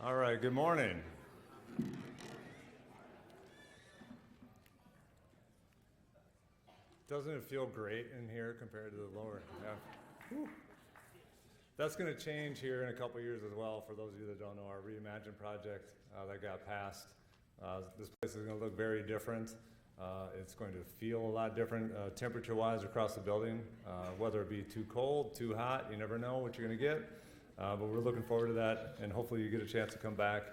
All right, good morning. Doesn't it feel great in here compared to the lower half? Whew. That's going to change here in a couple years as well. For those of you that don't know, our Reimagine project that got passed, this place is going to look very different. It's going to feel a lot different temperature-wise across the building, whether it be too cold, too hot, you never know what you're going to get. But we're looking forward to that, and hopefully you get a chance to come back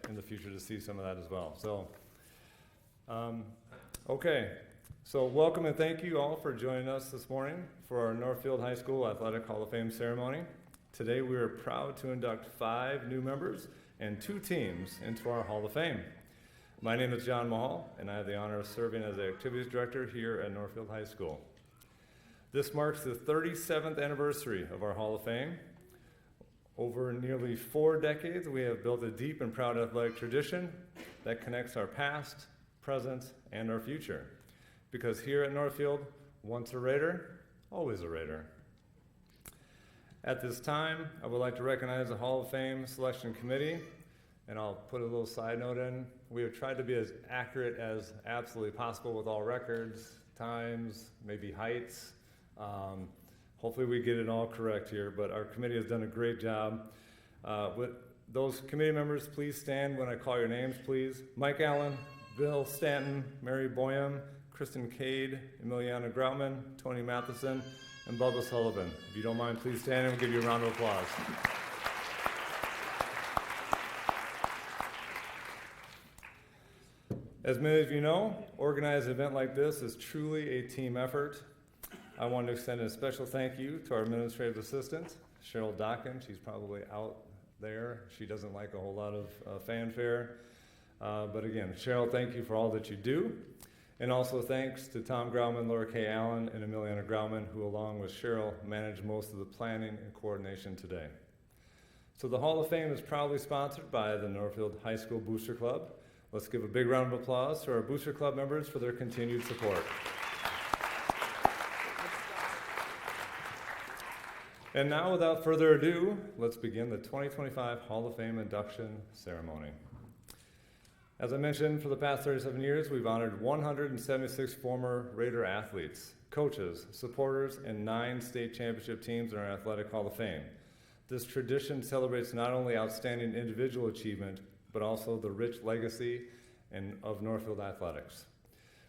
in the future to see some of that as well. So, okay. So welcome and thank you all for joining us this morning for our Northfield High School Athletic Hall of Fame ceremony. Today we are proud to induct 5 new members and 2 teams into our Hall of Fame. My name is John Mahal, and I have the honor of serving as the Activities Director here at Northfield High School. This marks the 37th anniversary of our Hall of Fame. Over nearly 4 decades, we have built a deep and proud athletic tradition that connects our past, present, and our future. Because here at Northfield, once a Raider, always a Raider. At this time, I would like to recognize the Hall of Fame Selection Committee, and I'll put a little side note in. We have tried to be as accurate as absolutely possible with all records, times, maybe heights. Hopefully we get it all correct here, but our committee has done a great job. With those committee members, please stand when I call your names, please. Mike Allen, Bill Stanton, Mary Boyum, Kristen Cade, Emiliana Groutman, Tony Matheson, and Bubba Sullivan. If you don't mind, please stand and we'll give you a round of applause. As many of you know, organizing an event like this is truly a team effort. I want to extend a special thank you to our administrative assistant, Cheryl Dockin. She's probably out there. She doesn't like a whole lot of fanfare. But again, Cheryl, thank you for all that you do. And also thanks to Tom Grauman, Laura K. Allen, and Emiliana Grauman, who along with Cheryl manage most of the planning and coordination today. So the Hall of Fame is proudly sponsored by the Northfield High School Booster Club. Let's give a big round of applause to our Booster Club members for their continued support. And now, without further ado, let's begin the 2025 Hall of Fame induction ceremony. As I mentioned, for the past 37 years, we've honored 176 former Raider athletes, coaches, supporters, and 9 state championship teams in our Athletic Hall of Fame. This tradition celebrates not only outstanding individual achievement, but also the rich legacy of Northfield athletics.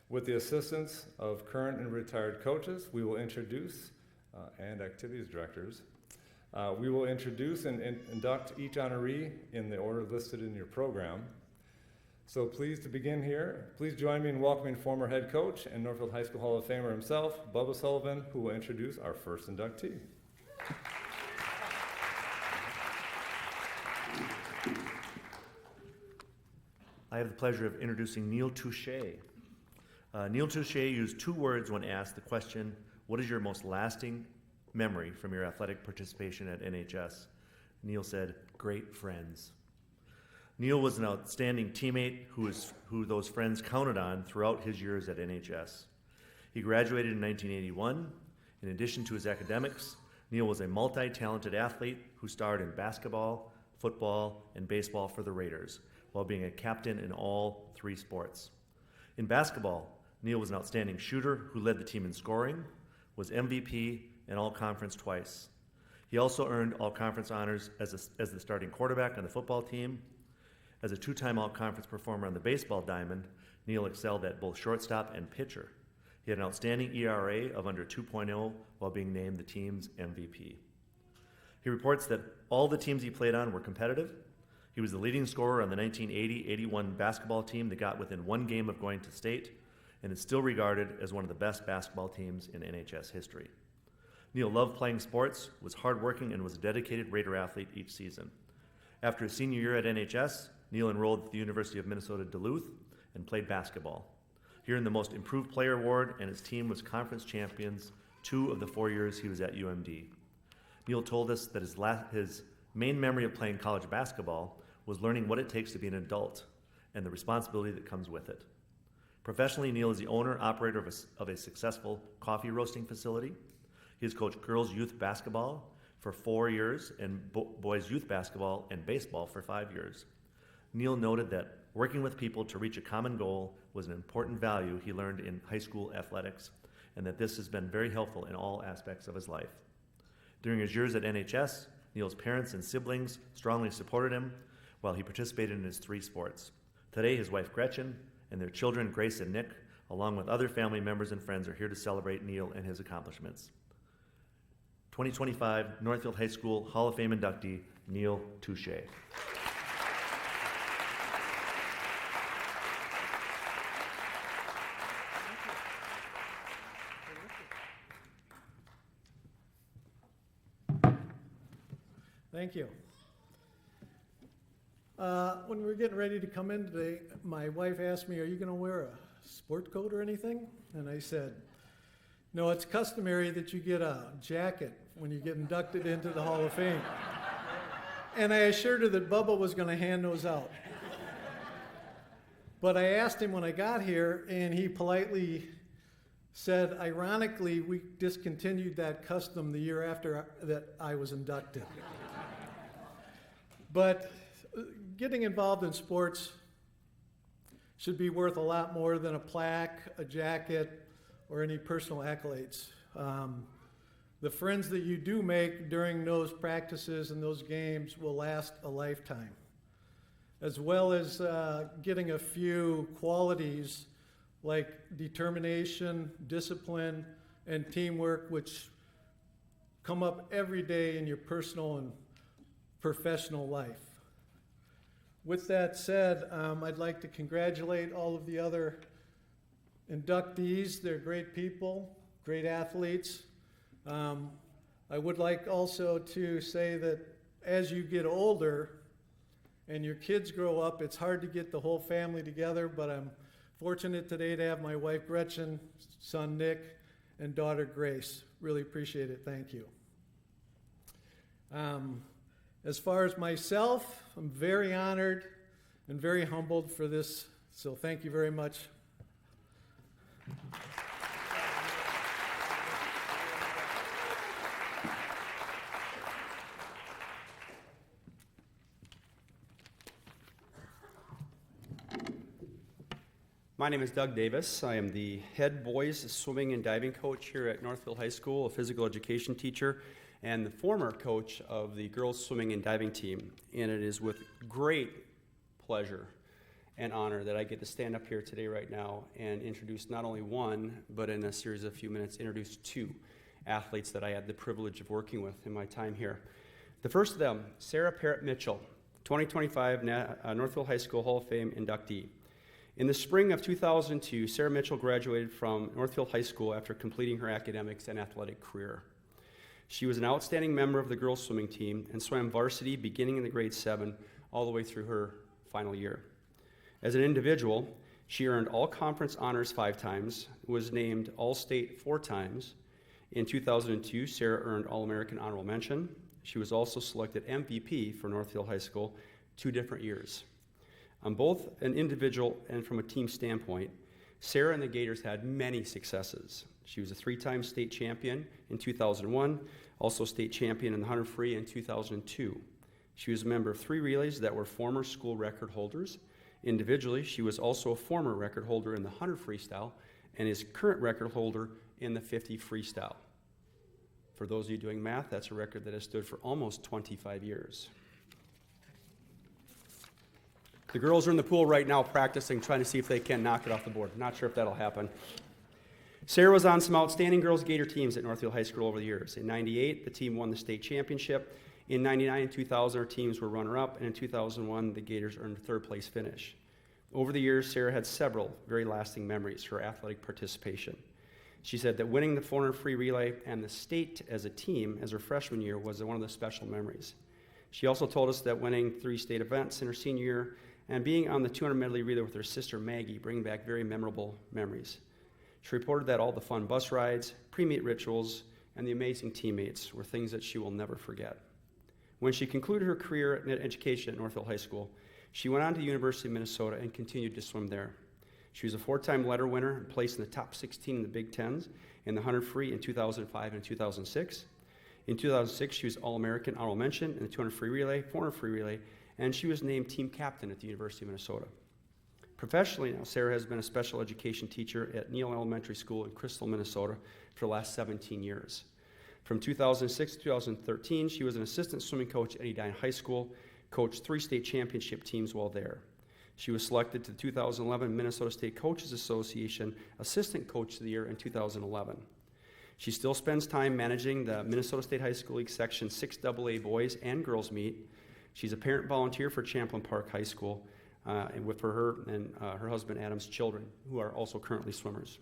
With the assistance of current and retired coaches, we will introduce and activities directors. We will introduce and induct each honoree in the order listed in your program. So pleased to begin here. Please join me in welcoming former head coach and Northfield High School Hall of Famer himself, Bubba Sullivan, who will introduce our first inductee. I have the pleasure of introducing Neil Touche. Neil Touche used 2 words when asked the question, what is your most lasting memory from your athletic participation at NHS? Neil said, great friends. Neil was an outstanding teammate who those friends counted on throughout his years at NHS. He graduated in 1981. In addition to his academics, Neil was a multi-talented athlete who starred in basketball, football, and baseball for the Raiders, while being a captain in all 3 sports. In basketball, Neil was an outstanding shooter who led the team in scoring, was MVP and All-Conference twice. He also earned All-Conference honors as the starting quarterback on the football team. As a 2-time All-Conference performer on the baseball diamond, Neil excelled at both shortstop and pitcher. He had an outstanding ERA of under 2.0 while being named the team's MVP. He reports that all the teams he played on were competitive. He was the leading scorer on the 1980-81 basketball team that got within 1 game of going to state, and is still regarded as one of the best basketball teams in NHS history. Neil loved playing sports, was hardworking, and was a dedicated Raider athlete each season. After his senior year at NHS, Neil enrolled at the University of Minnesota Duluth and played basketball. He earned the Most Improved Player award, and his team was conference champions 2 of the 4 years he was at UMD. Neil told us that his main memory of playing college basketball was learning what it takes to be an adult and the responsibility that comes with it. Professionally, Neil is the owner-operator of a successful coffee roasting facility. He has coached girls' youth basketball, for 4 years and boys youth basketball and baseball for 5 years. Neil noted that working with people to reach a common goal was an important value he learned in high school athletics, and that this has been very helpful in all aspects of his life. During his years at NHS, Neil's parents and siblings strongly supported him while he participated in his 3 sports. Today, his wife Gretchen and their children Grace and Nick, along with other family members and friends, are here to celebrate Neil and his accomplishments. 2025 Northfield High School Hall of Fame inductee, Neil Touche. Thank you. When we were getting ready to come in today, my wife asked me, "Are you going to wear a sport coat or anything?" And I said, "No, it's customary that you get a jacket when you get inducted into the Hall of Fame." And I assured her that Bubba was going to hand those out. But I asked him when I got here, and he politely said, ironically, we discontinued that custom the year after that I was inducted. But getting involved in sports should be worth a lot more than a plaque, a jacket, or any personal accolades. The friends that you do make during those practices and those games will last a lifetime, as well as getting a few qualities like determination, discipline, and teamwork, which come up every day in your personal and professional life. With that said, I'd like to congratulate all of the other inductees. They're great people, great athletes. I would like also to say that as you get older and your kids grow up, it's hard to get the whole family together, but I'm fortunate today to have my wife Gretchen, son Nick, and daughter Grace. Really appreciate it. Thank you. As far as myself, I'm very honored and very humbled for this, so thank you very much. My name is Doug Davis. I am the head boys swimming and diving coach here at Northfield High School, a physical education teacher, and the former coach of the girls swimming and diving team. And it is with great pleasure and honor that I get to stand up here today right now and introduce not only one, but in a series of few minutes, introduce 2 athletes that I had the privilege of working with in my time here. The first of them, Sarah Parrott Mitchell, 2025 Northfield High School Hall of Fame inductee. In the spring of 2002, Sarah Mitchell graduated from Northfield High School after completing her academics and athletic career. She was an outstanding member of the girls swimming team and swam varsity beginning in the grade 7 all the way through her final year. As an individual, she earned all conference honors 5 times, was named All-State 4 times. In 2002, Sarah earned All-American Honorable Mention. She was also selected MVP for Northfield High School 2 different years. On both an individual and from a team standpoint, Sarah and the Gators had many successes. She was a 3-time state champion in 2001, also state champion in the 100 free in 2002. She was a member of 3 relays that were former school record holders. Individually, she was also a former record holder in the 100 freestyle and is current record holder in the 50 freestyle. For those of you doing math, that's a record that has stood for almost 25 years. The girls are in the pool right now practicing, trying to see if they can knock it off the board. Not sure if that'll happen. Sarah was on some outstanding girls Gator teams at Northfield High School over the years. In 98, the team won the state championship. In 99 and 2000, our teams were runner-up, and in 2001, the Gators earned a 3rd place finish. Over the years, Sarah had several very lasting memories for her athletic participation. She said that winning the 400 free relay and the state as a team as her freshman year was one of the special memories. She also told us that winning 3 state events in her senior year and being on the 200 medley relay with her sister Maggie bring back very memorable memories. She reported that all the fun bus rides, pre-meet rituals, and the amazing teammates were things that she will never forget. When she concluded her career in education at Northfield High School, she went on to the University of Minnesota and continued to swim there. She was a 4-time letter winner and placed in the top 16 in the Big Tens in the 100 free in 2005 and 2006. In 2006, she was All-American honorable mention in the 200 free relay, 400 free relay, and she was named team captain at the University of Minnesota. Professionally now, Sarah has been a special education teacher at Neal Elementary School in Crystal, Minnesota for the last 17 years. From 2006 to 2013, she was an assistant swimming coach at Edina High School, coached 3 state championship teams while there. She was selected to the 2011 Minnesota State Coaches Association Assistant Coach of the Year in 2011. She still spends time managing the Minnesota State High School League Section 6AA boys and girls meet. She's a parent volunteer for Champlain Park High School, and with her and her husband Adam's children, who are also currently swimmers.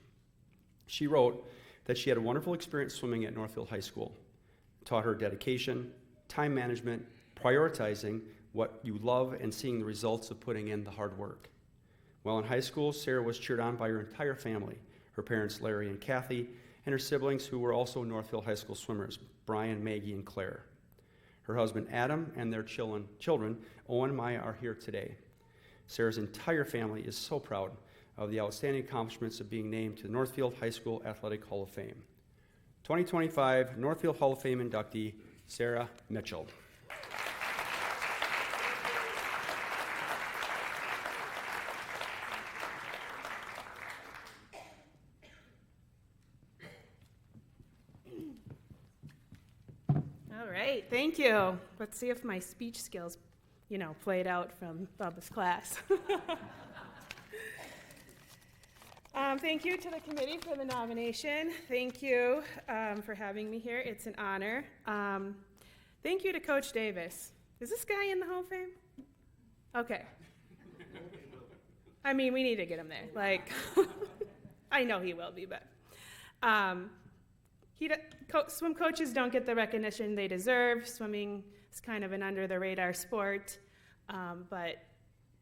She wrote that she had a wonderful experience swimming at Northfield High School. It taught her dedication, time management, prioritizing what you love, and seeing the results of putting in the hard work. While in high school, Sarah was cheered on by her entire family, her parents Larry and Kathy, and her siblings who were also Northfield High School swimmers, Brian, Maggie, and Claire. Her husband Adam and their children, Owen and Maya, are here today. Sarah's entire family is so proud of the outstanding accomplishments of being named to the Northfield High School Athletic Hall of Fame. 2025 Northfield Hall of Fame inductee, Sarah Mitchell. All right, thank you. Let's see if my speech skills, played out from Bubba's class. Thank you to the committee for the nomination. Thank you for having me here. It's an honor. Thank you to Coach Davis. Is this guy in the Hall of Fame? Okay. I mean, we need to get him there. I know he will be, but swim coaches don't get the recognition they deserve. Swimming is kind of an under-the-radar sport, but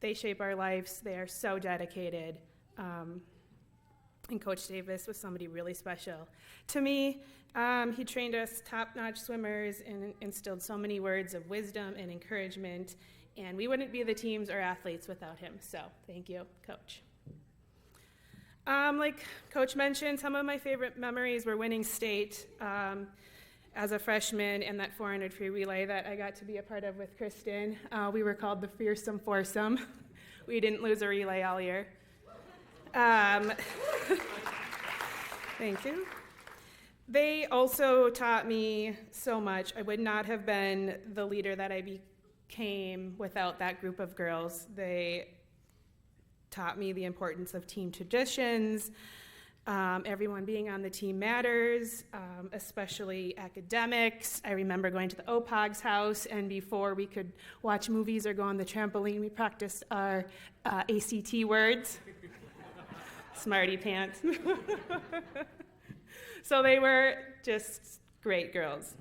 they shape our lives. They are so dedicated. And Coach Davis was somebody really special. To me, he trained us top-notch swimmers and instilled so many words of wisdom and encouragement, and we wouldn't be the teams or athletes without him. So thank you, Coach. Like Coach mentioned, some of my favorite memories were winning state as a freshman in that 400 free relay that I got to be a part of with Kristen. We were called the Fearsome Foursome. We didn't lose a relay all year. Thank you. They also taught me so much. I would not have been the leader that I became without that group of girls. They taught me the importance of team traditions. Everyone being on the team matters, especially academics. I remember going to the OPOG's house, and before we could watch movies or go on the trampoline, we practiced our ACT words. Smarty pants. So they were just great girls.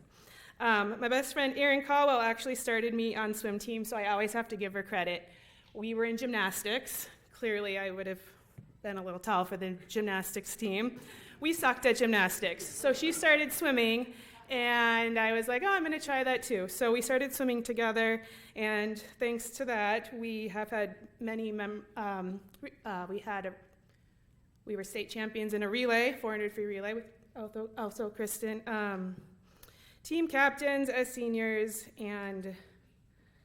My best friend Erin Caldwell actually started me on swim team, so I always have to give her credit. We were in gymnastics. Clearly, I would have been a little tall for the gymnastics team. We sucked at gymnastics. So she started swimming, and I was like, oh, I'm going to try that too. So we started swimming together, and thanks to that, we have had many, we were state champions in a relay, 400 free relay, with also Kristen. Team captains as seniors, and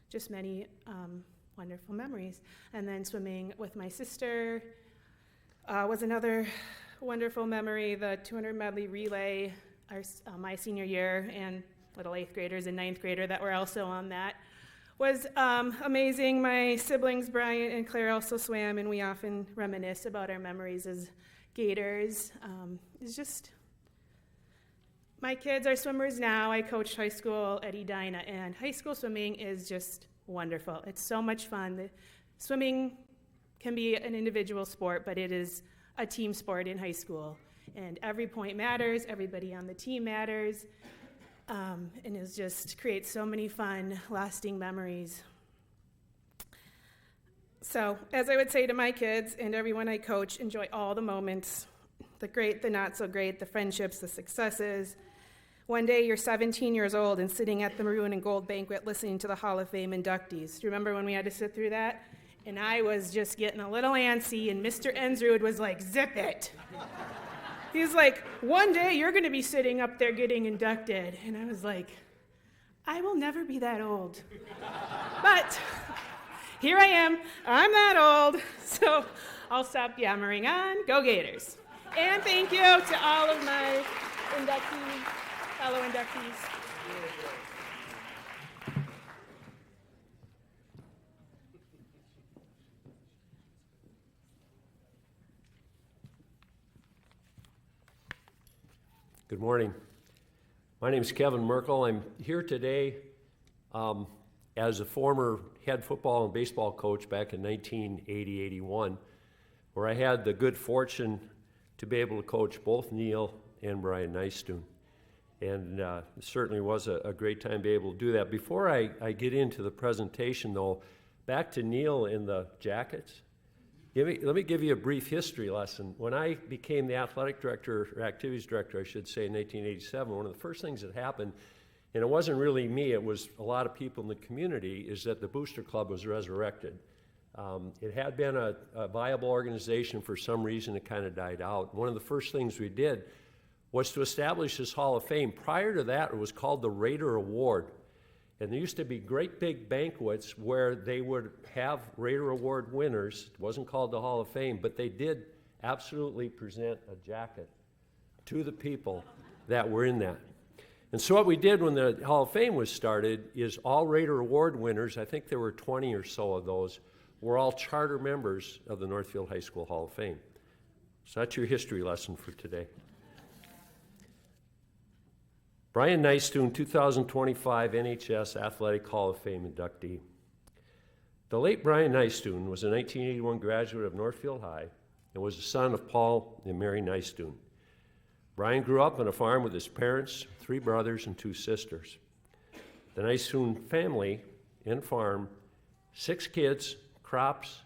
just many wonderful memories. And then swimming with my sister was another wonderful memory. The 200 medley relay, my senior year, and little 8th graders and 9th grader that were also on that, was amazing. My siblings, Brian and Claire, also swam, and we often reminisce about our memories as Gators. It's just, my kids are swimmers now. I coach high school at Edina, and high school swimming is just wonderful. It's so much fun. Swimming can be an individual sport, but it is a team sport in high school. And every point matters, everybody on the team matters, and it just creates so many fun, lasting memories. So, as I would say to my kids and everyone I coach, enjoy all the moments, the great, the not so great, the friendships, the successes. One day you're 17 years old and sitting at the Maroon and Gold banquet listening to the Hall of Fame inductees. Do you remember when we had to sit through that? And I was just getting a little antsy, and Mr. Ensrud was like, zip it. He's like, one day you're going to be sitting up there getting inducted. And I was like, I will never be that old. But here I am. I'm that old. So I'll stop yammering on. Go Gators. And thank you to all of my inductees, fellow inductees. Good morning. My name is Kevin Merkel. I'm here today as a former head football and baseball coach back in 1980-81, where I had the good fortune to be able to coach both Neil and Brian Nystuen. And it certainly was a great time to be able to do that. Before I get into the presentation, though, back to Neil in the jackets. Let me give you a brief history lesson. When I became the athletic director, or activities director, I should say, in 1987, one of the first things that happened, and it wasn't really me, it was a lot of people in the community, is that the Booster Club was resurrected. It had been a viable organization. For some reason, it kind of died out. One of the first things we did was to establish this Hall of Fame. Prior to that, it was called the Raider Award. And there used to be great big banquets where they would have Raider Award winners. It wasn't called the Hall of Fame, but they did absolutely present a jacket to the people that were in that. And so what we did when the Hall of Fame was started is all Raider Award winners, I think there were 20 or so of those, were all charter members of the Northfield High School Hall of Fame. So that's your history lesson for today. Brian Nystuen, 2025 NHS Athletic Hall of Fame inductee. The late Brian Nystuen was a 1981 graduate of Northfield High and was the son of Paul and Mary Nystuen. Brian grew up on a farm with his parents, 3 brothers, and 2 sisters. The Nystuen family and farm, 6 kids, crops,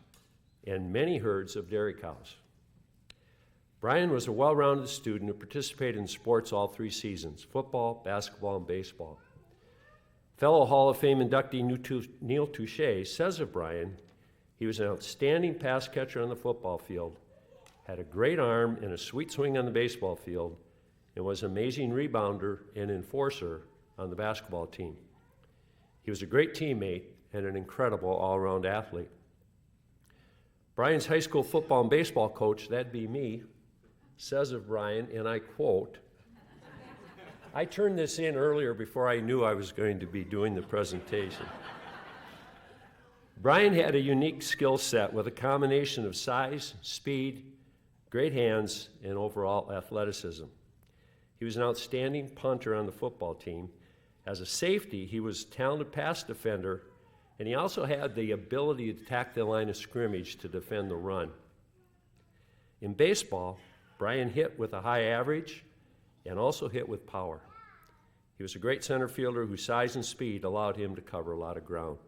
and many herds of dairy cows. Brian was a well-rounded student who participated in sports all 3 seasons: football, basketball, and baseball. Fellow Hall of Fame inductee Neil Touche says of Brian, he was an outstanding pass catcher on the football field, had a great arm and a sweet swing on the baseball field, and was an amazing rebounder and enforcer on the basketball team. He was a great teammate and an incredible all-around athlete. Brian's high school football and baseball coach, that'd be me, says of Brian, and I quote, I turned this in earlier before I knew I was going to be doing the presentation. Brian had a unique skill set with a combination of size, speed, great hands, and overall athleticism. He was an outstanding punter on the football team. As a safety, he was a talented pass defender, and he also had the ability to attack the line of scrimmage to defend the run. In baseball, Brian hit with a high average and also hit with power. He was a great center fielder whose size and speed allowed him to cover a lot of ground.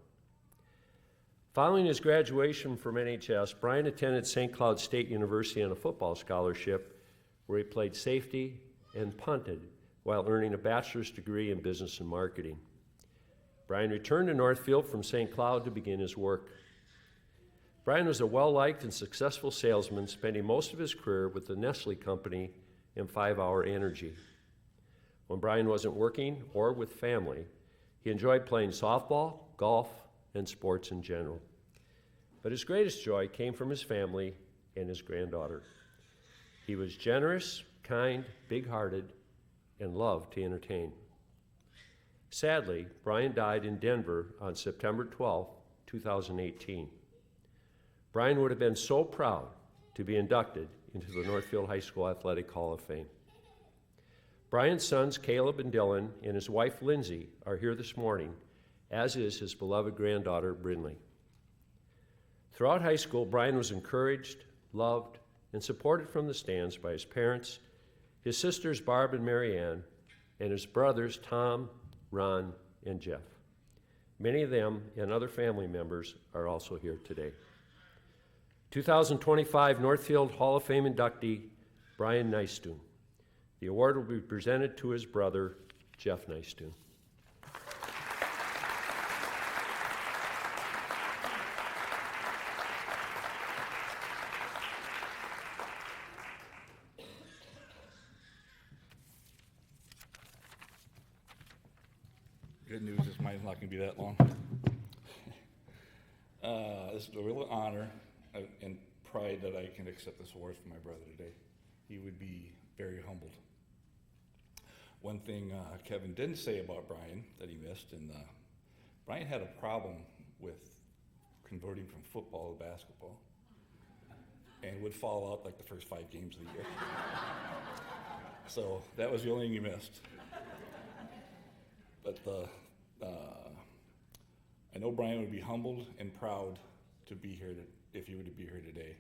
Following his graduation from NHS, Brian attended St. Cloud State University on a football scholarship where he played safety and punted while earning a bachelor's degree in business and marketing. Brian returned to Northfield from St. Cloud to begin his work. Brian was a well-liked and successful salesman, spending most of his career with the Nestle Company and 5 Hour Energy. When Brian wasn't working or with family, he enjoyed playing softball, golf, and sports in general. But his greatest joy came from his family and his granddaughter. He was generous, kind, big-hearted, and loved to entertain. Sadly, Brian died in Denver on September 12, 2018. Brian would have been so proud to be inducted into the Northfield High School Athletic Hall of Fame. Brian's sons, Caleb and Dylan, and his wife, Lindsay, are here this morning, as is his beloved granddaughter, Brynley. Throughout high school, Brian was encouraged, loved, and supported from the stands by his parents, his sisters, Barb and Mary Ann, and his brothers, Tom, Ron, and Jeff. Many of them and other family members are also here today. 2025 Northfield Hall of Fame inductee, Brian Nystuen. The award will be presented to his brother, Jeff Nystuen. good news is mine's not going to be that long. This is a real honor and pride that I can accept this award from my brother today. He would be very humbled. One thing Kevin didn't say about Brian that he missed, and Brian had a problem with converting from football to basketball and would fall out like the first 5 games of the year. So that was the only thing he missed. But I know Brian would be humbled and proud to be here if he were to be here today.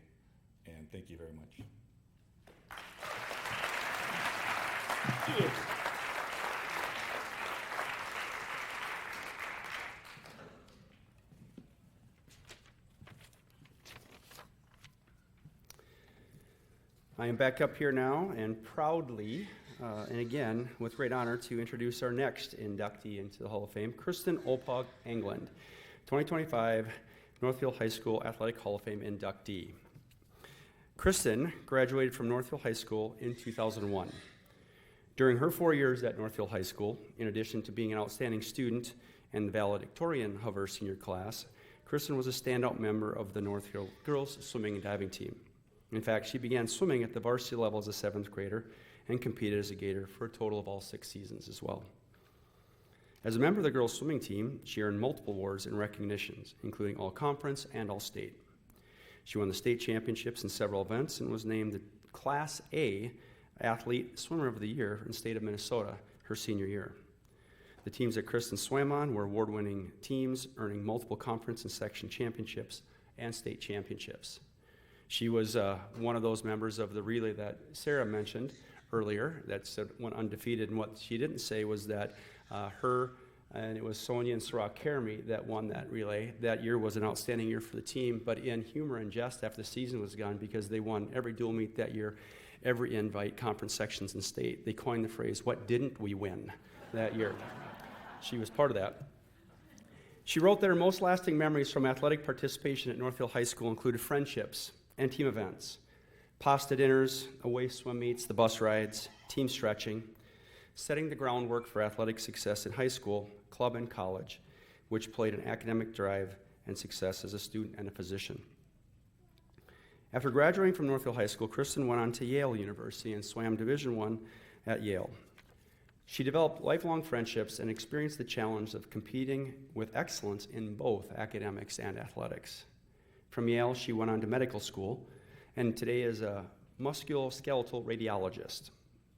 And thank you very much. I am back up here now and proudly, and again, with great honor, to introduce our next inductee into the Hall of Fame, Kristen Opog England, 2025 Northfield High School Athletic Hall of Fame inductee. Kristen graduated from Northfield High School in 2001. During her 4 years at Northfield High School, in addition to being an outstanding student and the valedictorian of her senior class, Kristen was a standout member of the Northfield girls swimming and diving team. In fact, she began swimming at the varsity level as a 7th grader and competed as a gator for a total of all 6 seasons as well. As a member of the girls swimming team, she earned multiple awards and recognitions, including All-Conference and All-State. She won the state championships in several events and was named the Class A Athlete Swimmer of the Year in the state of Minnesota her senior year. The teams that Kristen swam on were award-winning teams, earning multiple conference and section championships and state championships. She was one of those members of the relay that Sarah mentioned earlier that went undefeated, and what she didn't say was that her, and it was Sonia and Sarah Keramy that won that relay. That year was an outstanding year for the team, but in humor and jest after the season was gone, because they won every dual meet that year, every invite, conference, sections, and state. They coined the phrase, "What didn't we win?" that year. She was part of that. She wrote that her most lasting memories from athletic participation at Northfield High School included friendships and team events, pasta dinners, away swim meets, the bus rides, team stretching, setting the groundwork for athletic success in high school, club, and college, which played an academic drive and success as a student and a physician. After graduating from Northfield High School, Kristen went on to Yale University and swam Division I at Yale. She developed lifelong friendships and experienced the challenge of competing with excellence in both academics and athletics. From Yale, she went on to medical school, and today is a musculoskeletal radiologist.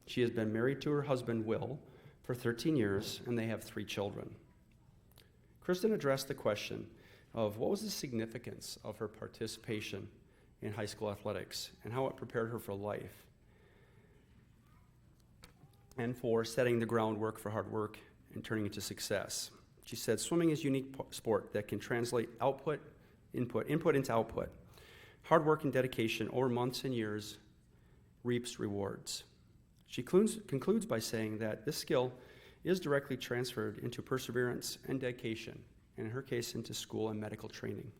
She has been married to her husband, Will, for 13 years, and they have 3 children. Kristen addressed the question of what was the significance of her participation in high school athletics and how it prepared her for life and for setting the groundwork for hard work and turning it to success. She said, "Swimming is a unique sport that can translate input into output. Hard work and dedication over months and years reaps rewards." She concludes by saying that this skill is directly transferred into perseverance and dedication, and in her case, into school and medical training.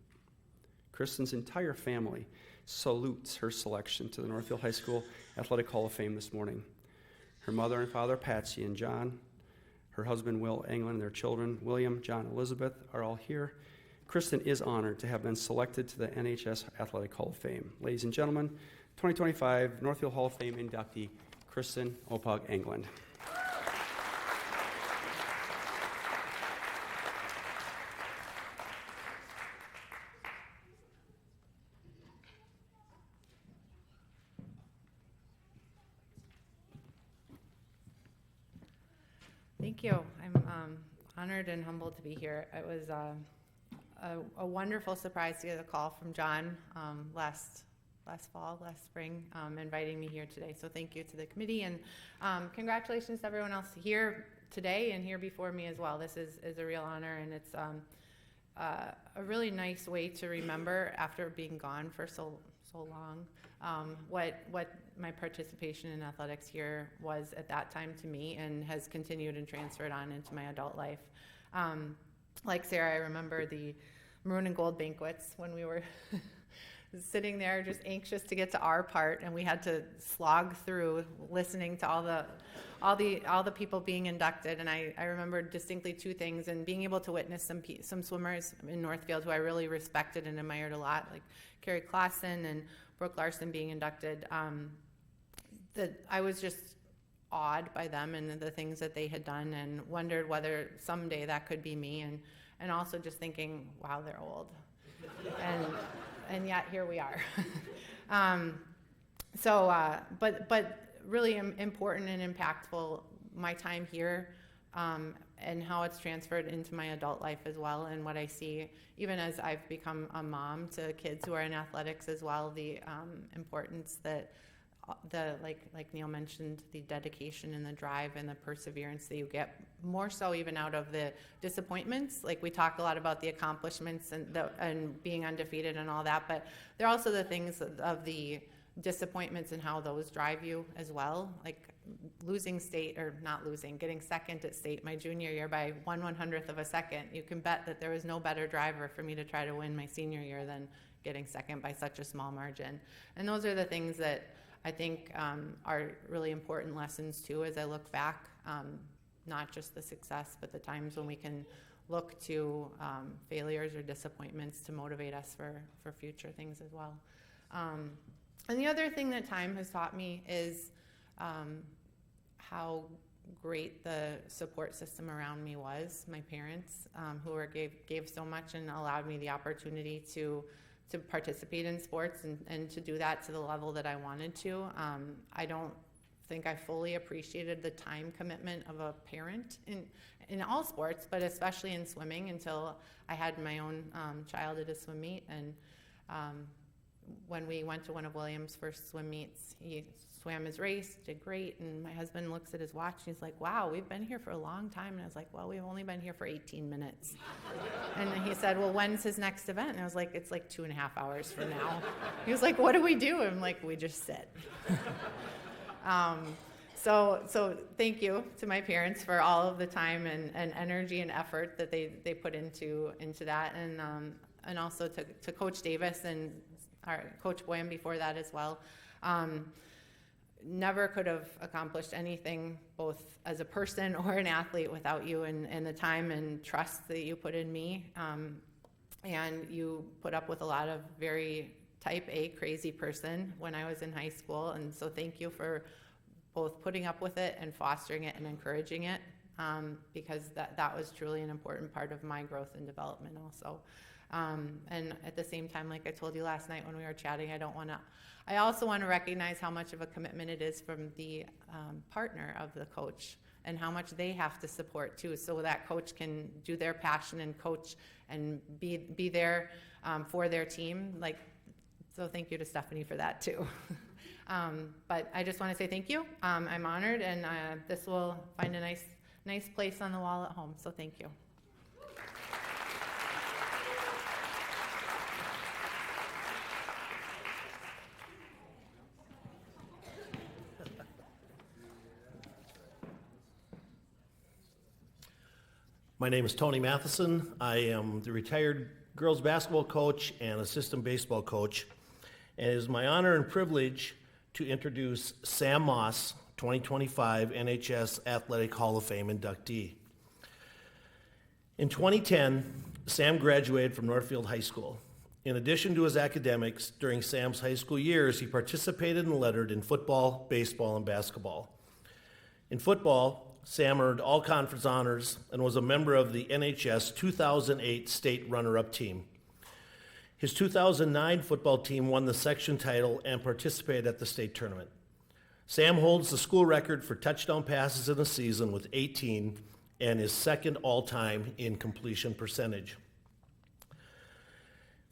Kristen's entire family salutes her selection to the Northfield High School Athletic Hall of Fame this morning. Her mother and father, Patsy and John, her husband, Will England, and their children, William, John, and Elizabeth, are all here. Kristen is honored to have been selected to the NHS Athletic Hall of Fame. Ladies and gentlemen, 2025 Northfield Hall of Fame inductee, Kristen Opog England. Thank you. I'm honored and humbled to be here. It was a wonderful surprise to get a call from John last spring, inviting me here today. So thank you to the committee, and congratulations to everyone else here today and here before me as well. This is a real honor, and it's a really nice way to remember after being gone for so long what my participation in athletics here was at that time to me, and has continued and transferred on into my adult life. Like Sarah, I remember the maroon and gold banquets when we were sitting there just anxious to get to our part, and we had to slog through listening to all the people being inducted. And I remember distinctly two things, and being able to witness some swimmers in Northfield who I really respected and admired a lot, like Carrie Clausen and Brooke Larson being inducted. That I was just awed by them and the things that they had done, and wondered whether someday that could be me, and also just thinking, wow, they're old. and yet here we are. But really important and impactful, my time here, and how it's transferred into my adult life as well, and what I see even as I've become a mom to kids who are in athletics as well, the importance that like Neil mentioned, the dedication and the drive and the perseverance that you get, more so even out of the disappointments. Like, we talk a lot about the accomplishments and being undefeated and all that, but there are also the things of the disappointments and how those drive you as well. Like losing state, or not losing, getting second at state my junior year by 1/100th of a second. You can bet that there was no better driver for me to try to win my senior year than getting second by such a small margin. And those are the things that I think are really important lessons too, as I look back, not just the success, but the times when we can look to failures or disappointments to motivate us for future things as well. And the other thing that time has taught me is how great the support system around me was. My parents, who gave so much and allowed me the opportunity to participate in sports and to do that to the level that I wanted to. I don't think I fully appreciated the time commitment of a parent in all sports, but especially in swimming, until I had my own child at a swim meet. And when we went to one of William's first swim meets, he swam his race, did great, and my husband looks at his watch and he's like, wow, we've been here for a long time. And I was like, well, we've only been here for 18 minutes. And he said, well, when's his next event? And I was like, it's like 2.5 hours from now. He was like, what do we do? I'm like, we just sit. So thank you to my parents for all of the time and energy and effort that they put into that, and also to Coach Davis and our Coach Boyan before that as well. Never could have accomplished anything, both as a person or an athlete, without you and the time and trust that you put in me. And you put up with a lot of very type A crazy person when I was in high school. And so thank you for both putting up with it and fostering it and encouraging it, because that was truly an important part of my growth and development also. And at the same time, like I told you last night when we were chatting, I also want to recognize how much of a commitment it is from the partner of the coach, and how much they have to support too, so that coach can do their passion and coach and be there for their team. So thank you to Stephanie for that too. But I just want to say thank you. I'm honored, and this will find a nice place on the wall at home. So thank you. My name is Tony Matheson. I am the retired girls basketball coach and assistant baseball coach. And it is my honor and privilege to introduce Sam Moss, 2025 NHS Athletic Hall of Fame inductee. In 2010, Sam graduated from Northfield High School. In addition to his academics, during Sam's high school years, he participated and lettered in football, baseball, and basketball. In football, Sam earned all conference honors and was a member of the NHS 2008 state runner-up team. His 2009 football team won the section title and participated at the state tournament. Sam holds the school record for touchdown passes in a season with 18 and is second all-time in completion percentage.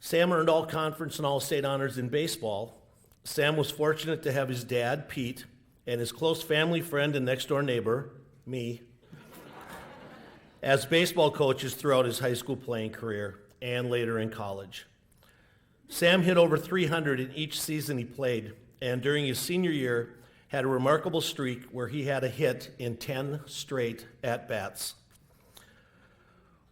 Sam earned all conference and all state honors in baseball. Sam was fortunate to have his dad, Pete, and his close family friend and next-door neighbor, me, as baseball coaches throughout his high school playing career and later in college. Sam hit over 300 in each season he played, and during his senior year had a remarkable streak where he had a hit in 10 straight at-bats.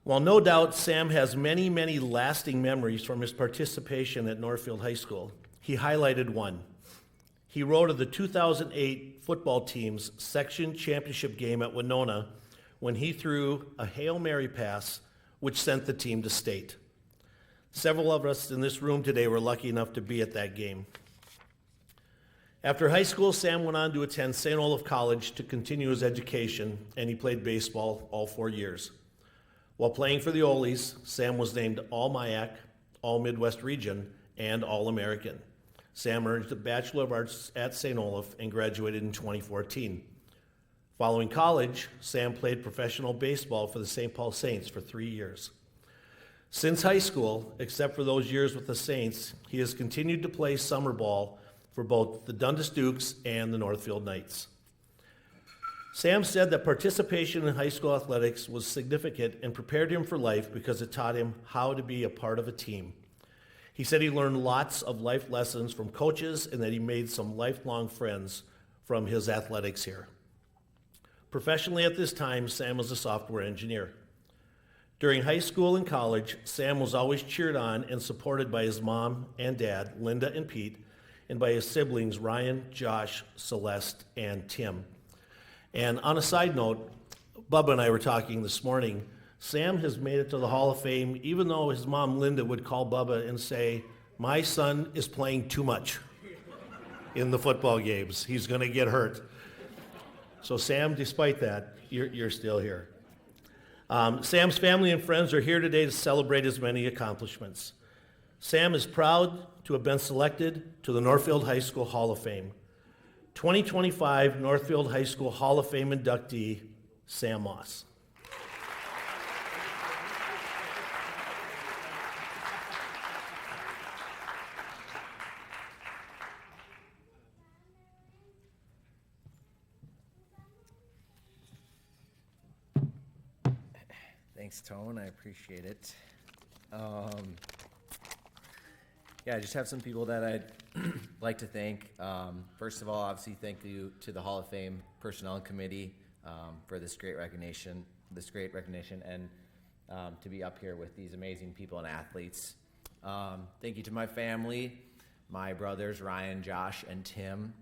While no doubt Sam has many, many lasting memories from his participation at Northfield High School, he highlighted one. He wrote of the 2008 football team's section championship game at Winona when he threw a Hail Mary pass which sent the team to state. Several of us in this room today were lucky enough to be at that game. After high school, Sam went on to attend St. Olaf College to continue his education, and he played baseball all 4 years. While playing for the Olies, Sam was named All-MIAC, All-Midwest Region, and All-American. Sam earned a Bachelor of Arts at St. Olaf and graduated in 2014. Following college, Sam played professional baseball for the St. Paul Saints for 3 years. Since high school, except for those years with the Saints, he has continued to play summer ball for both the Dundas Dukes and the Northfield Knights. Sam said that participation in high school athletics was significant and prepared him for life because it taught him how to be a part of a team. He said he learned lots of life lessons from coaches and that he made some lifelong friends from his athletics here. Professionally at this time, Sam was a software engineer. During high school and college, Sam was always cheered on and supported by his mom and dad, Linda and Pete, and by his siblings, Ryan, Josh, Celeste, and Tim. And on a side note, Bubba and I were talking this morning. Sam has made it to the Hall of Fame, even though his mom, Linda, would call Bubba and say, "My son is playing too much in the football games. He's going to get hurt." So Sam, despite that, you're still here. Sam's family and friends are here today to celebrate his many accomplishments. Sam is proud to have been selected to the Northfield High School Hall of Fame. 2025 Northfield High School Hall of Fame inductee, Sam Moss. Thanks, Tone. I appreciate it. I just have some people that I'd like to thank. First of all, obviously, thank you to the Hall of Fame Personnel Committee for this great recognition, and to be up here with these amazing people and athletes. Thank you to my family, my brothers Ryan, Josh, and Tim.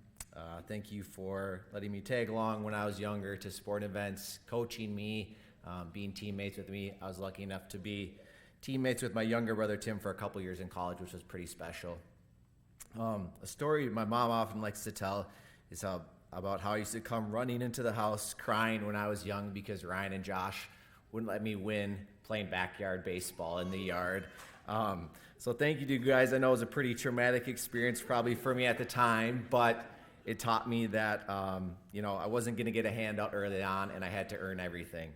Thank you for letting me tag along when I was younger to sport events, coaching me, being teammates with me. I was lucky enough to be teammates with my younger brother Tim for a couple years in college, which was pretty special. A story my mom often likes to tell is about how I used to come running into the house crying when I was young because Ryan and Josh wouldn't let me win playing backyard baseball in the yard. So thank you to you guys. I know it was a pretty traumatic experience probably for me at the time, but it taught me that I wasn't going to get a handout early on and I had to earn everything.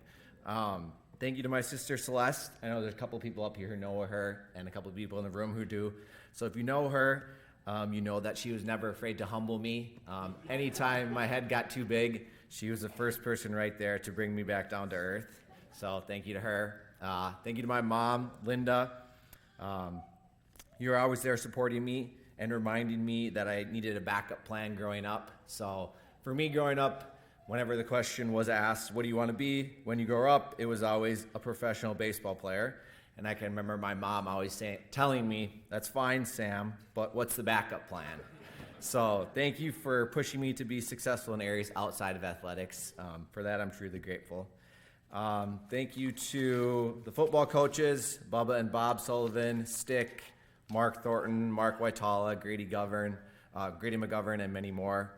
Thank you to my sister Celeste. I know there's a couple people up here who know her and a couple people in the room who do. So if you know her, you know that she was never afraid to humble me. Anytime my head got too big, she was the first person right there to bring me back down to earth. So thank you to her. Thank you to my mom, Linda. You were always there supporting me and reminding me that I needed a backup plan growing up. So for me growing up, whenever the question was asked, what do you want to be when you grow up, it was always a professional baseball player. And I can remember my mom always telling me, "That's fine, Sam, but what's the backup plan?" So thank you for pushing me to be successful in areas outside of athletics. For that, I'm truly grateful. Thank you to the football coaches, Bubba and Bob Sullivan, Stick, Mark Thornton, Mark Waitala, Grady McGovern, and many more.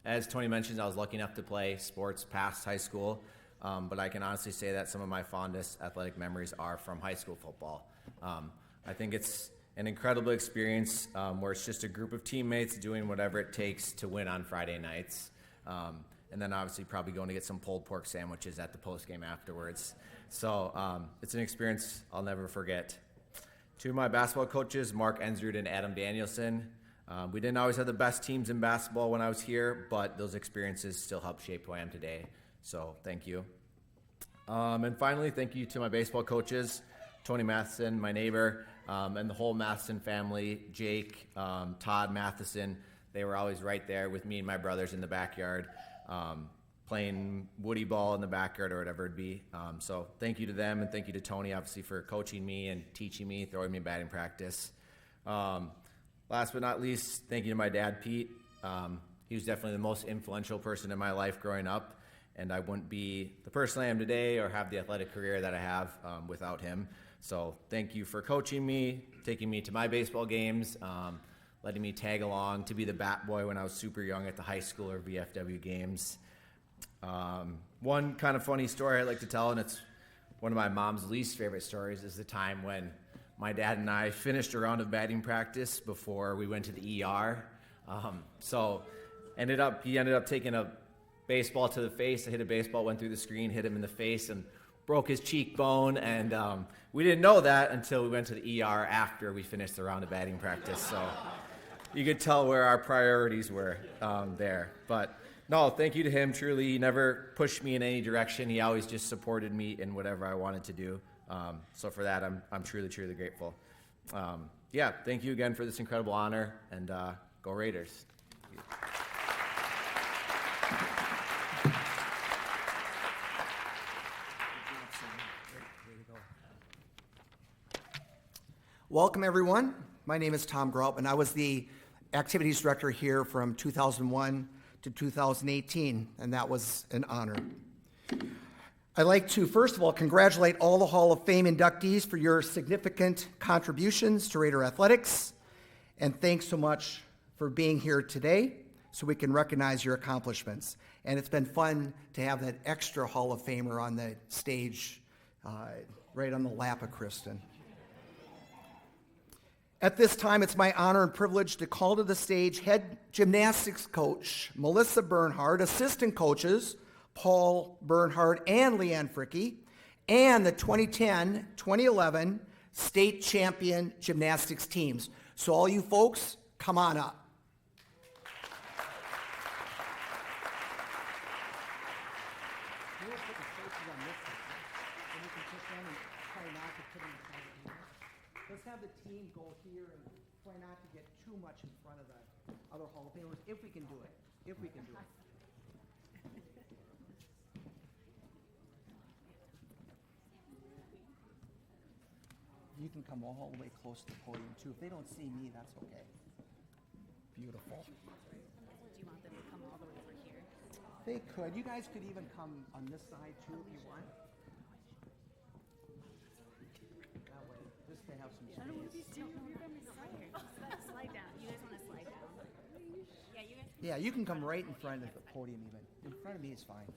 As Tony mentioned, I was lucky enough to play sports past high school, but I can honestly say that some of my fondest athletic memories are from high school football. I think it's an incredible experience where it's just a group of teammates doing whatever it takes to win on Friday nights. And then obviously probably going to get some pulled pork sandwiches at the post game afterwards. So it's an experience I'll never forget. Two of my basketball coaches, Mark Ensrud and Adam Danielson. We didn't always have the best teams in basketball when I was here, but those experiences still help shape who I am today. So thank you. And finally, thank you to my baseball coaches, Tony Matheson, my neighbor, and the whole Matheson family, Jake, Todd Matheson. They were always right there with me and my brothers in the backyard, playing woody ball in the backyard or whatever it'd be. So thank you to them, and thank you to Tony, obviously, for coaching me and teaching me, throwing me in batting practice. Last but not least, thank you to my dad, Pete. He was definitely the most influential person in my life growing up, and I wouldn't be the person I am today or have the athletic career that I have without him. So thank you for coaching me, taking me to my baseball games, letting me tag along to be the bat boy when I was super young at the high school or VFW games. One kind of funny story I'd like to tell, and it's one of my mom's least favorite stories, is the time when my dad and I finished a round of batting practice before we went to the ER. He ended up taking a baseball to the face. I hit a baseball, went through the screen, hit him in the face, and broke his cheekbone. And we didn't know that until we went to the ER after we finished the round of batting practice. So you could tell where our priorities were there. But no, thank you to him. Truly, he never pushed me in any direction. He always just supported me in whatever I wanted to do. So for that, I'm truly, truly grateful. Thank you again for this incredible honor, and go Raiders. Welcome, everyone. My name is Tom Graup, and I was the activities director here from 2001 to 2018, and that was an honor. I'd like to, first of all, congratulate all the Hall of Fame inductees for your significant contributions to Raider athletics, and thanks so much for being here today so we can recognize your accomplishments. And it's been fun to have that extra Hall of Famer on the stage right on the lap of Kristen. At this time, it's my honor and privilege to call to the stage head gymnastics coach Melissa Bernhard, assistant coaches Paul Bernhard and Leanne Fricke, and the 2010-2011 state champion gymnastics teams. So all you folks, come on up. Let's have the team go here and try not to get too much in front of the other Hall of Famers, if we can do it. If we can do it. You can come all the way close to the podium, too. If they don't see me, that's okay. Beautiful. Do you want them to come all the way over here? They could. You guys could even come on this side, too, if you want. That way, just to have some space. I don't want these two. You're going to slide down. You guys want to slide down? Yeah, you guys. Yeah, you can come right in front of the podium, even. In front of me is fine.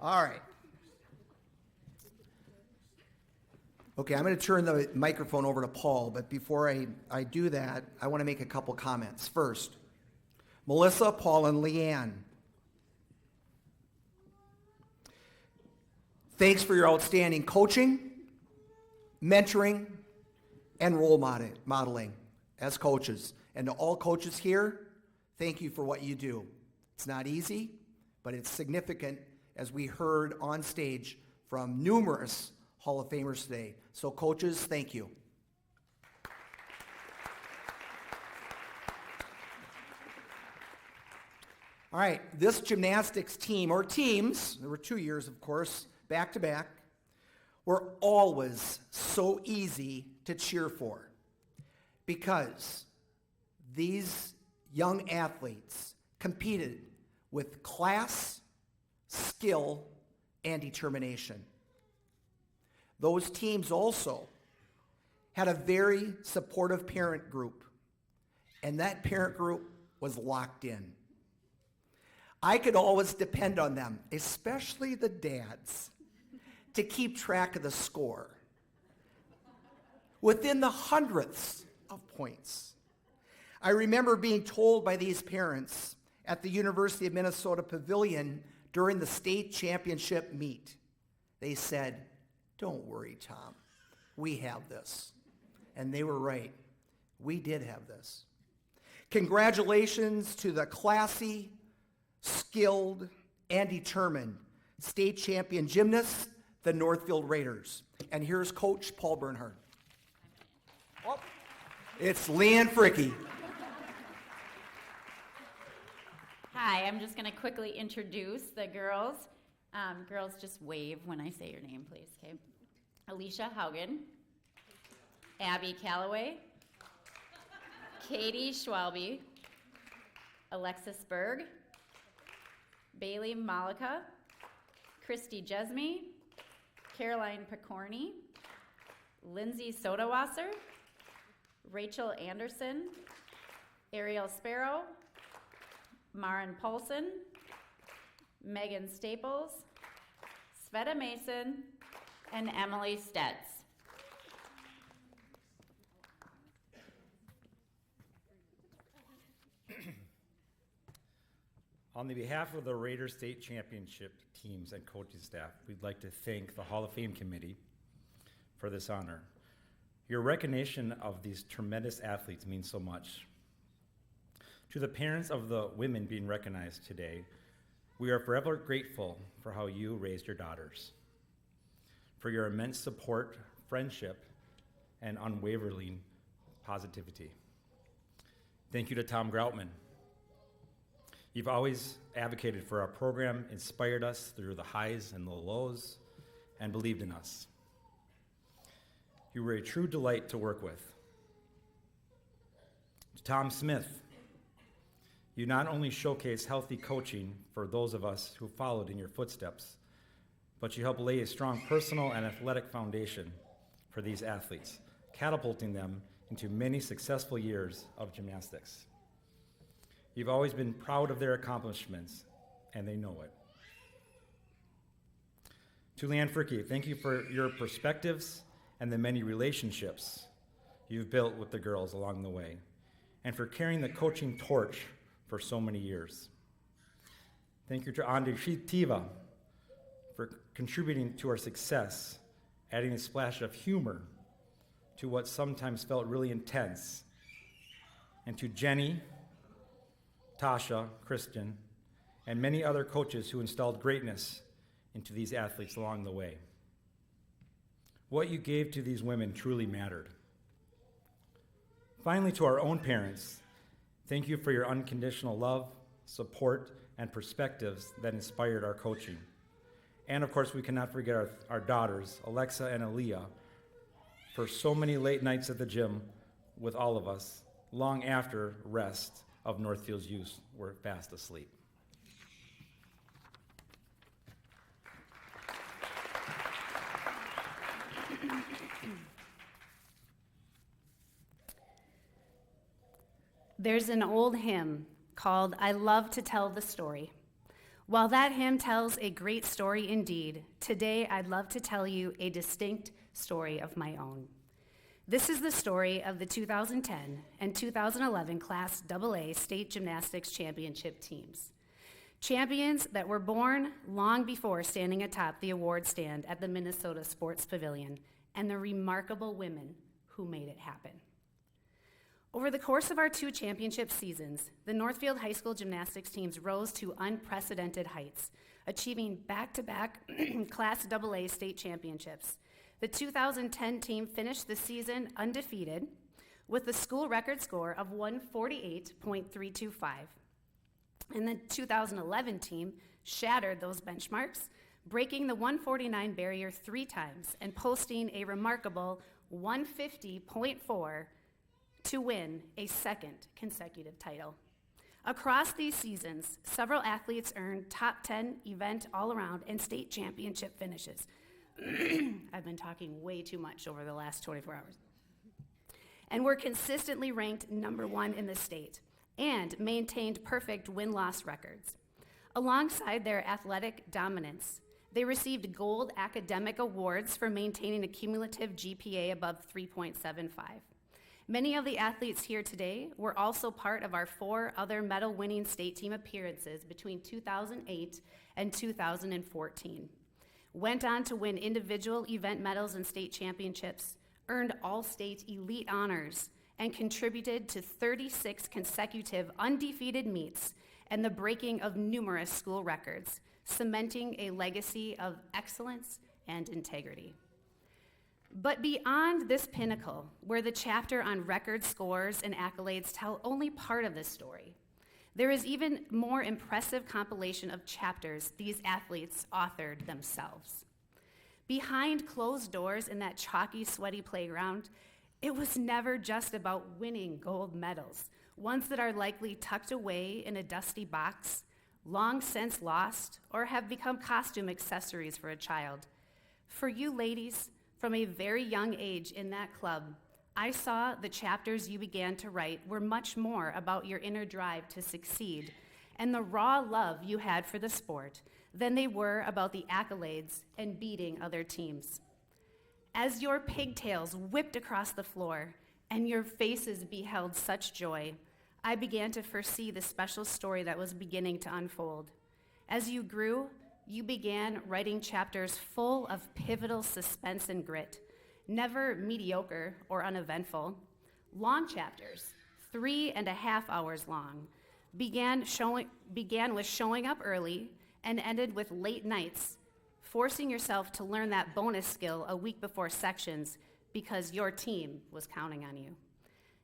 All right. Okay, I'm going to turn the microphone over to Paul, but before I do that, I want to make a couple comments. First, Melissa, Paul, and Leanne, thanks for your outstanding coaching, mentoring, and role modeling as coaches. And to all coaches here, thank you for what you do. It's not easy, but it's significant, as we heard on stage from numerous Hall of Famers today. So coaches, thank you. All right, this gymnastics team, or teams, there were 2 years, of course, back to back, were always so easy to cheer for because these young athletes competed with class, skill, and determination. Those teams also had a very supportive parent group, and that parent group was locked in. I could always depend on them, especially the dads, to keep track of the score within the hundredths of points. I remember being told by these parents at the University of Minnesota Pavilion during the state championship meet. They said, "Don't worry, Tom, we have this." And they were right. We did have this. Congratulations to the classy, skilled, and determined state champion gymnasts, the Northfield Raiders. And here's Coach Paul Bernhard. Oh, it's Leanne Fricke. Hi, I'm just going to quickly introduce the girls. Girls, just wave when I say your name, please, okay? Alicia Haugen, Abby Calloway, Katie Schwalbe, Alexis Berg, Bailey Malika, Christy Jesme, Caroline Picorni, Lindsay Sodawasser, Rachel Anderson, Ariel Sparrow, Maren Paulson, Megan Staples, Sveta Mason, and Emily Stetz. On the behalf of the Raider State Championship teams and coaching staff, we'd like to thank the Hall of Fame Committee for this honor. Your recognition of these tremendous athletes means so much. To the parents of the women being recognized today, we are forever grateful for how you raised your daughters, for your immense support, friendship, and unwavering positivity. Thank you to Tom Groutman. You've always advocated for our program, inspired us through the highs and the lows, and believed in us. You were a true delight to work with. To Tom Smith, you not only showcase healthy coaching for those of us who followed in your footsteps, but you help lay a strong personal and athletic foundation for these athletes, catapulting them into many successful years of gymnastics. You've always been proud of their accomplishments, and they know it. To Leanne Fricke, thank you for your perspectives and the many relationships you've built with the girls along the way, and for carrying the coaching torch for so many years. Thank you to Andi Tiva for contributing to our success, adding a splash of humor to what sometimes felt really intense. And to Jenny, Tasha, Kristen, and many other coaches who installed greatness into these athletes along the way. What you gave to these women truly mattered. Finally, to our own parents, thank you for your unconditional love, support, and perspectives that inspired our coaching. And of course, we cannot forget our daughters, Alexa and Aaliyah, for so many late nights at the gym with all of us, long after rest of Northfield's youth were fast asleep. There's an old hymn called "I Love to Tell the Story." While that hymn tells a great story indeed, today I'd love to tell you a distinct story of my own. This is the story of the 2010 and 2011 Class AA State Gymnastics Championship teams. Champions that were born long before standing atop the award stand at the Minnesota Sports Pavilion, and the remarkable women who made it happen. Over the course of our 2 championship seasons, the Northfield High School gymnastics teams rose to unprecedented heights, achieving back-to-back Class AA state championships. The 2010 team finished the season undefeated with a school record score of 148.325. And the 2011 team shattered those benchmarks, breaking the 149 barrier 3 times and posting a remarkable 150.4 to win a second consecutive title. Across these seasons, several athletes earned top 10 event all-around and state championship finishes. I've been talking way too much over the last 24 hours. And were consistently ranked number 1 in the state and maintained perfect win-loss records. Alongside their athletic dominance, they received gold academic awards for maintaining a cumulative GPA above 3.75. Many of the athletes here today were also part of our 4 other medal-winning state team appearances between 2008 and 2014. Went on to win individual event medals and state championships, earned all-state elite honors, and contributed to 36 consecutive undefeated meets and the breaking of numerous school records, cementing a legacy of excellence and integrity. But beyond this pinnacle, where the chapter on record scores and accolades tell only part of the story, There is even more impressive compilation of chapters these athletes authored themselves. Behind closed doors in that chalky, sweaty playground, it was never just about winning gold medals, ones that are likely tucked away in a dusty box, long since lost, or have become costume accessories for a child. For you ladies, from a very young age in that club, I saw the chapters you began to write were much more about your inner drive to succeed and the raw love you had for the sport than they were about the accolades and beating other teams. As your pigtails whipped across the floor and your faces beheld such joy, I began to foresee the special story that was beginning to unfold. As you grew, you began writing chapters full of pivotal suspense and grit, never mediocre or uneventful. Long chapters, 3.5 hours long, began with showing up early and ended with late nights, forcing yourself to learn that bonus skill a week before sections because your team was counting on you.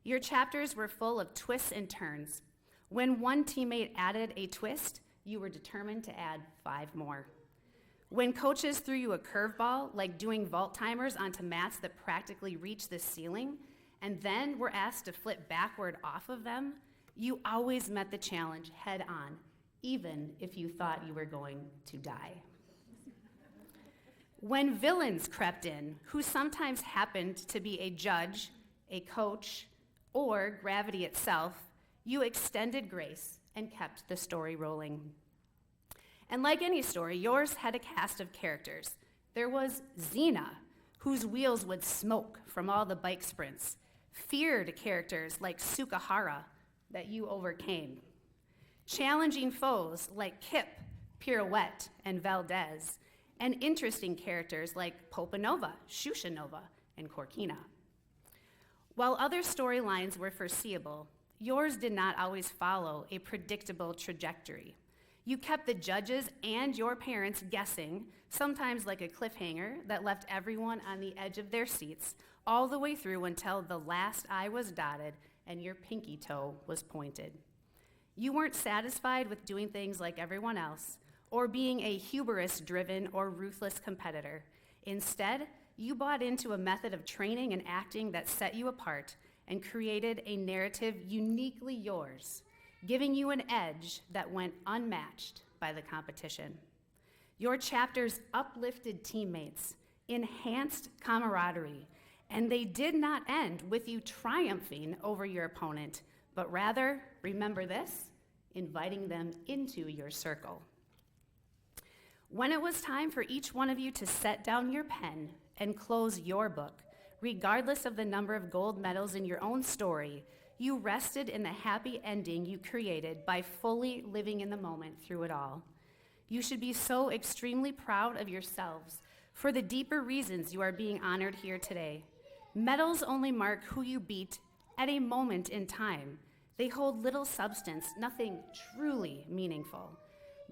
Your chapters were full of twists and turns. When one teammate added a twist, you were determined to add 5 more. When coaches threw you a curveball, like doing vault timers onto mats that practically reached the ceiling, and then were asked to flip backward off of them, you always met the challenge head on, even if you thought you were going to die. When villains crept in, who sometimes happened to be a judge, a coach, or gravity itself, you extended grace and kept the story rolling. And like any story, yours had a cast of characters. There was Xena, whose wheels would smoke from all the bike sprints, feared characters like Sukahara that you overcame, challenging foes like Kip, Pirouette, and Valdez, and interesting characters like Popanova, Shushanova, and Corkina. While other storylines were foreseeable, yours did not always follow a predictable trajectory. You kept the judges and your parents guessing, sometimes like a cliffhanger that left everyone on the edge of their seats, all the way through until the last I was dotted and your pinky toe was pointed. You weren't satisfied with doing things like everyone else, or being a hubris-driven or ruthless competitor. Instead, you bought into a method of training and acting that set you apart and created a narrative uniquely yours, giving you an edge that went unmatched by the competition. Your chapters uplifted teammates, enhanced camaraderie, and they did not end with you triumphing over your opponent, but rather, remember this, inviting them into your circle. When it was time for each one of you to set down your pen and close your book, regardless of the number of gold medals in your own story, you rested in the happy ending you created by fully living in the moment through it all. You should be so extremely proud of yourselves for the deeper reasons you are being honored here today. Medals only mark who you beat at a moment in time. They hold little substance, nothing truly meaningful.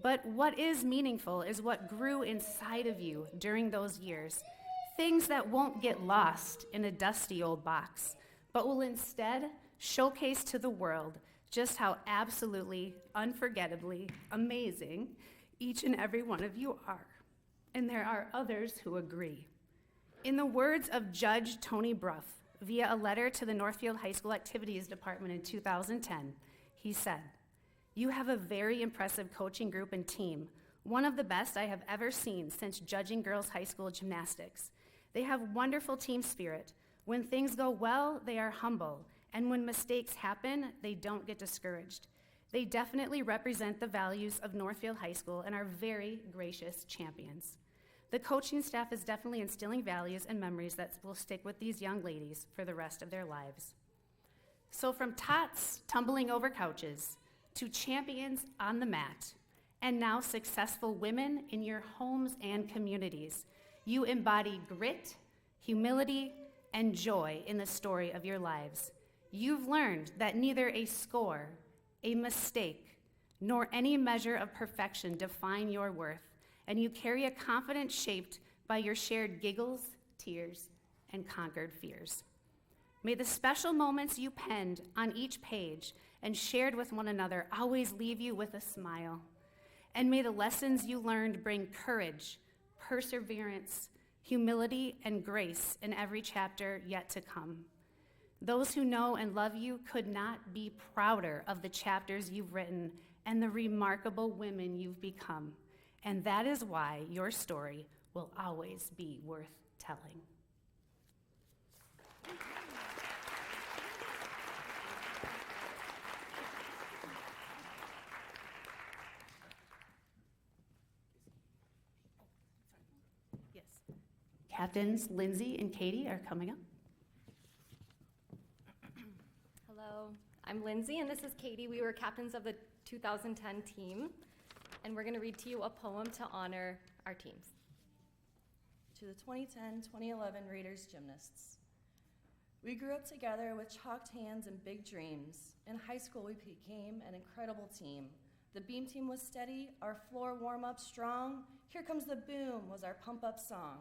But what is meaningful is what grew inside of you during those years. Things that won't get lost in a dusty old box, but will instead showcase to the world just how absolutely, unforgettably amazing each and every one of you are. And there are others who agree. In the words of Judge Tony Bruff, via a letter to the Northfield High School Activities Department in 2010, he said, "You have a very impressive coaching group and team, one of the best I have ever seen since judging girls' high school gymnastics. They have wonderful team spirit. When things go well, they are humble, and when mistakes happen, they don't get discouraged. They definitely represent the values of Northfield High School and are very gracious champions. The coaching staff is definitely instilling values and memories that will stick with these young ladies for the rest of their lives." So from tots tumbling over couches to champions on the mat, and now successful women in your homes and communities, you embody grit, humility, and joy in the story of your lives. You've learned that neither a score, a mistake, nor any measure of perfection define your worth, and you carry a confidence shaped by your shared giggles, tears, and conquered fears. May the special moments you penned on each page and shared with one another always leave you with a smile. And may the lessons you learned bring courage, perseverance, humility, and grace in every chapter yet to come. Those who know and love you could not be prouder of the chapters you've written and the remarkable women you've become. And that is why your story will always be worth telling. Yes. Captains Lindsay and Katie are coming up. Hello, I'm Lindsay and this is Katie. We were captains of the 2010 team, and we're going to read to you a poem to honor our teams. To the 2010-2011 Raiders gymnasts. We grew up together with chalked hands and big dreams. In high school, we became an incredible team. The beam team was steady, our floor warm-up strong. Here Comes the Boom was our pump-up song.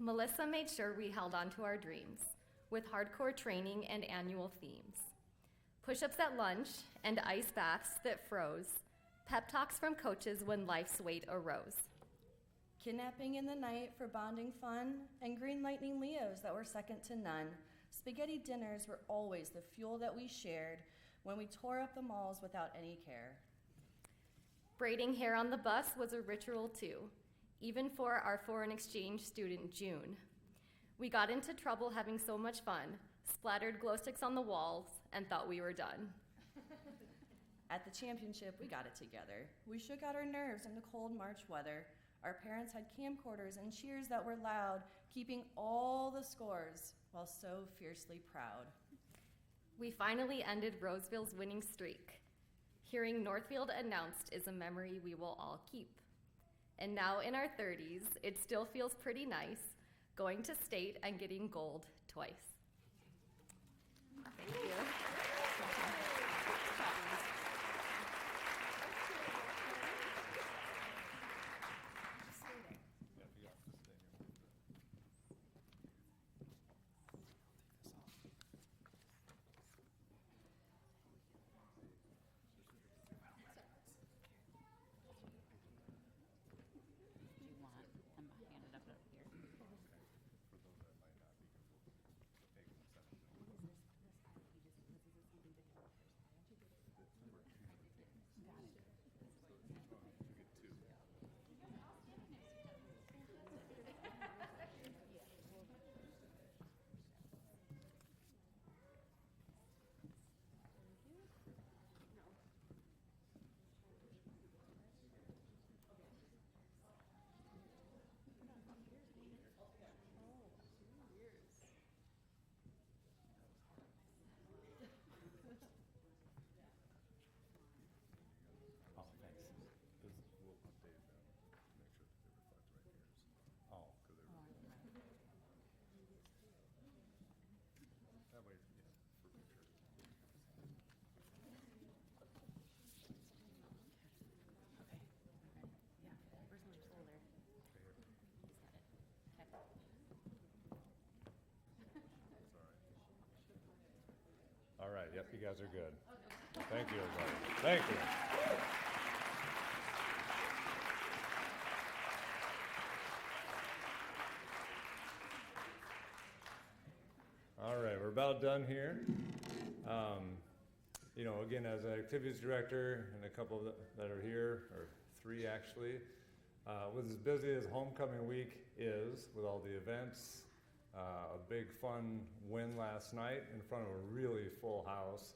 Melissa made sure we held on to our dreams with hardcore training and annual themes. Push-ups at lunch and ice baths that froze. Pep talks from coaches when life's weight arose. Kidnapping in the night for bonding fun, and green lightning Leos that were second to none. Spaghetti dinners were always the fuel that we shared when we tore up the malls without any care. Braiding hair on the bus was a ritual too, even for our foreign exchange student June. We got into trouble having so much fun, splattered glow sticks on the walls, and thought we were done. At the championship, we got it together. We shook out our nerves in the cold March weather. Our parents had camcorders and cheers that were loud, keeping all the scores while so fiercely proud. We finally ended Roseville's winning streak. Hearing Northfield announced is a memory we will all keep. And now in our 30s, it still feels pretty nice, going to state and getting gold twice. Thank you. All right, yep, you guys are good. Thank you, everybody. Thank you. All right, we're about done here. Again, as an activities director, and a couple that are here, or three actually, was as busy as homecoming week is with all the events. A big fun win last night in front of a really full house.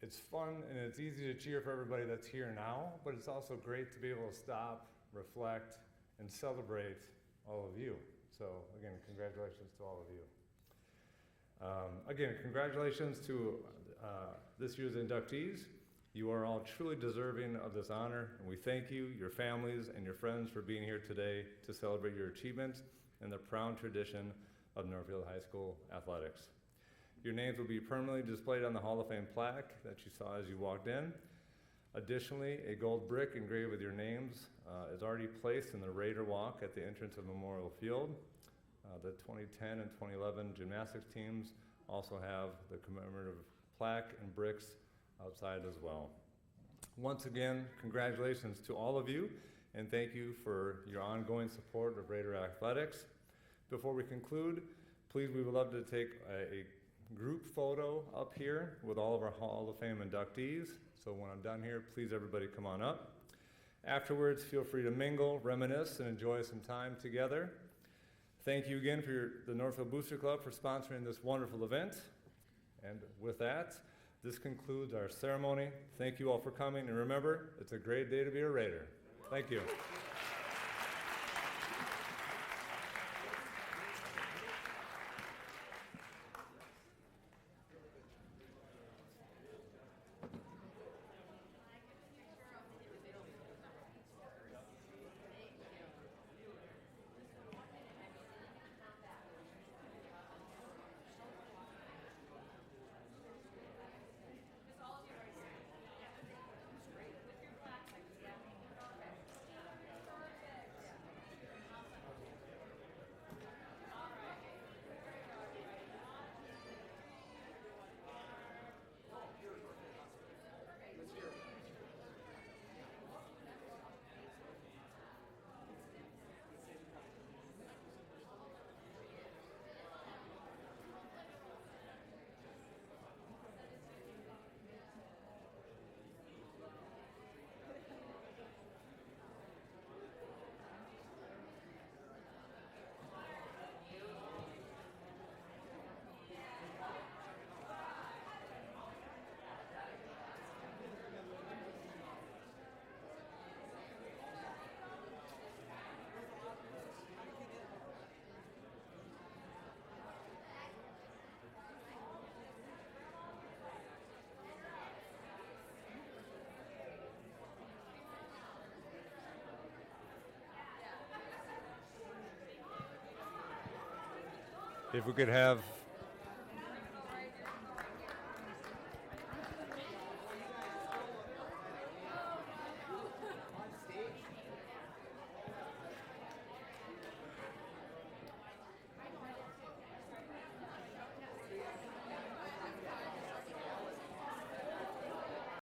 It's fun and it's easy to cheer for everybody that's here now, but it's also great to be able to stop, reflect, and celebrate all of you. So again, congratulations to all of you. Again, congratulations to this year's inductees. You are all truly deserving of this honor, and we thank you, your families, and your friends for being here today to celebrate your achievements and the proud tradition of Northfield High School athletics. Your names will be permanently displayed on the Hall of Fame plaque that you saw as you walked in. Additionally, a gold brick engraved with your names is already placed in the Raider Walk at the entrance of Memorial Field. The 2010 and 2011 gymnastics teams also have the commemorative plaque and bricks outside as well. Once again, congratulations to all of you, and thank you for your ongoing support of Raider Athletics. Before we conclude, please, we would love to take a group photo up here with all of our Hall of Fame inductees. So when I'm done here, please everybody come on up. Afterwards, feel free to mingle, reminisce, and enjoy some time together. Thank you again for the Northfield Booster Club for sponsoring this wonderful event. And with that, this concludes our ceremony. Thank you all for coming, and remember, it's a great day to be a Raider. Thank you. If we could have